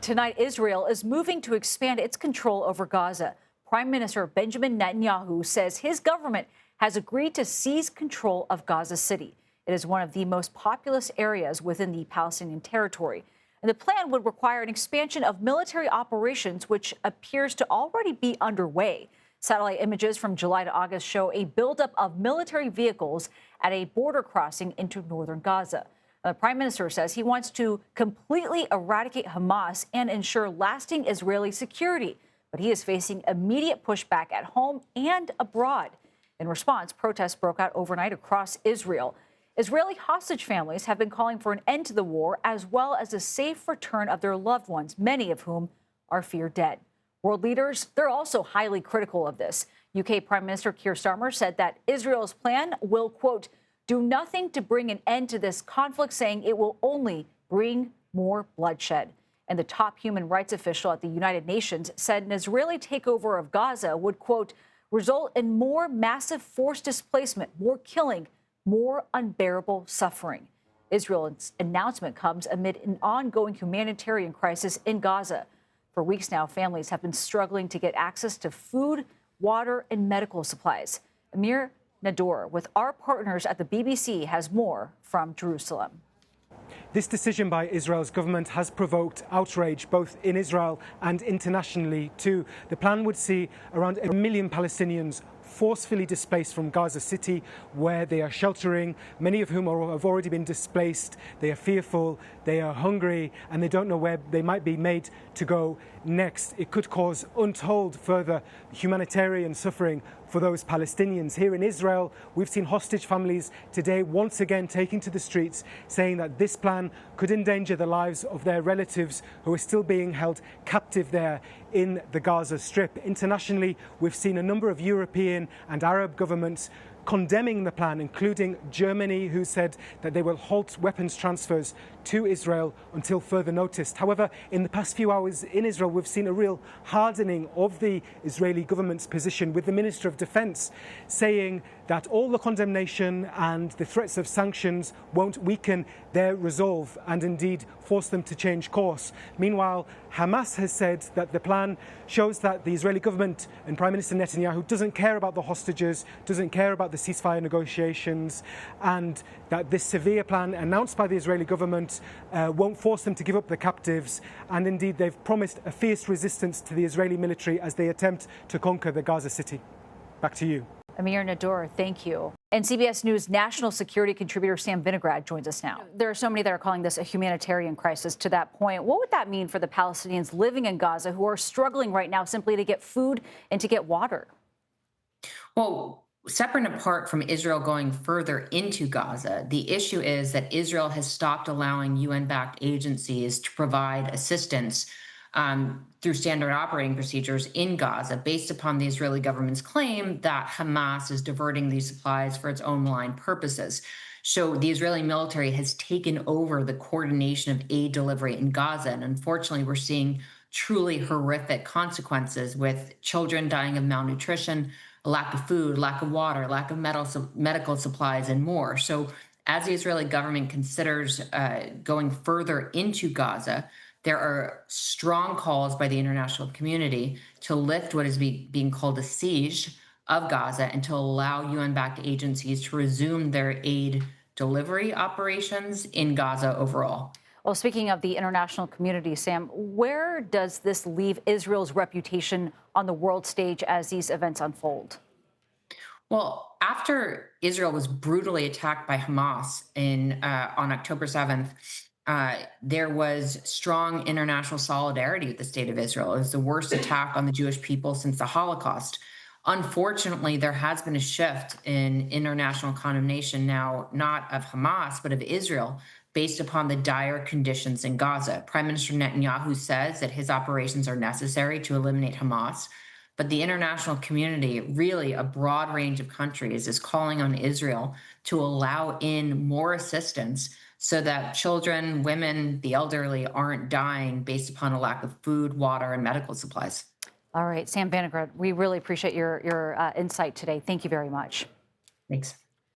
Tonight, Israel is moving to expand its control over Gaza. Prime Minister Benjamin Netanyahu says his government has agreed to seize control of Gaza City. It is one of the most populous areas within the Palestinian territory. And the plan would require an expansion of military operations, which appears to already be underway. Satellite images from July to August show a buildup of military vehicles at a border crossing into northern Gaza. The prime minister says he wants to completely eradicate Hamas and ensure lasting Israeli security. But he is facing immediate pushback at home and abroad. In response, protests broke out overnight across Israel. Israeli hostage families have been calling for an end to the war, as well as a safe return of their loved ones, many of whom are feared dead. World leaders, they're also highly critical of this. UK Prime Minister Keir Starmer said that Israel's plan will, quote, do nothing to bring an end to this conflict, saying it will only bring more bloodshed. And the top human rights official at the United Nations said an Israeli takeover of Gaza would, quote, result in more massive forced displacement, more killing, more unbearable suffering. Israel's announcement comes amid an ongoing humanitarian crisis in Gaza. For weeks now, families have been struggling to get access to food, water, and medical supplies. Emir Nader, with our partners at the BBC, has more from Jerusalem. This decision by Israel's government has provoked outrage both in Israel and internationally too. The plan would see around 1 million Palestinians forcefully displaced from Gaza City, where they are sheltering, many of whom have already been displaced. They are fearful, they are hungry, and they don't know where they might be made to go next. It could cause untold further humanitarian suffering for those Palestinians. Here in Israel, we've seen hostage families today once again taking to the streets, saying that this plan could endanger the lives of their relatives who are still being held captive there in the Gaza Strip. Internationally, we've seen a number of European and Arab governments condemning the plan, including Germany, who said that they will halt weapons transfers to Israel until further notice. However, in the past few hours in Israel, we've seen a real hardening of the Israeli government's position, with the Minister of Defense saying that all the condemnation and the threats of sanctions won't weaken their resolve and indeed force them to change course. Meanwhile, Hamas has said that the plan shows that the Israeli government and Prime Minister Netanyahu doesn't care about the hostages, doesn't care about the ceasefire negotiations, and that this severe plan announced by the Israeli government won't force them to give up the captives. And indeed, they've promised a fierce resistance to the Israeli military as they attempt to conquer the Gaza City. Back to you. Emir Nader, thank you. And CBS News national security contributor Sam Vinograd joins us now. There are so many that are calling this a humanitarian crisis. To that point, what would that mean for the Palestinians living in Gaza who are struggling right now simply to get food and to get water? Well, separate and apart from Israel going further into Gaza, the issue is that Israel has stopped allowing UN-backed agencies to provide assistance through standard operating procedures in Gaza, based upon the Israeli government's claim that Hamas is diverting these supplies for its own malign purposes. So the Israeli military has taken over the coordination of aid delivery in Gaza. And unfortunately, we're seeing truly horrific consequences, with children dying of malnutrition, a lack of food, lack of water, lack of medical supplies, and more. So as the Israeli government considers going further into Gaza, there are strong calls by the international community to lift what is being called a siege of Gaza and to allow UN-backed agencies to resume their aid delivery operations in Gaza overall. Well, speaking of the international community, Sam, where does this leave Israel's reputation on the world stage as these events unfold? Well, after Israel was brutally attacked by Hamas on October 7th, there was strong international solidarity with the state of Israel. It was the worst attack on the Jewish people since the Holocaust. Unfortunately, there has been a shift in international condemnation now, not of Hamas, but of Israel, based upon the dire conditions in Gaza. Prime Minister Netanyahu says that his operations are necessary to eliminate Hamas, but the international community, really a broad range of countries, is calling on Israel to allow in more assistance so that children, women, the elderly aren't dying based upon a lack of food, water, and medical supplies. All right, Sam Vinograd, we really appreciate your insight today. Thank you very much. Thanks.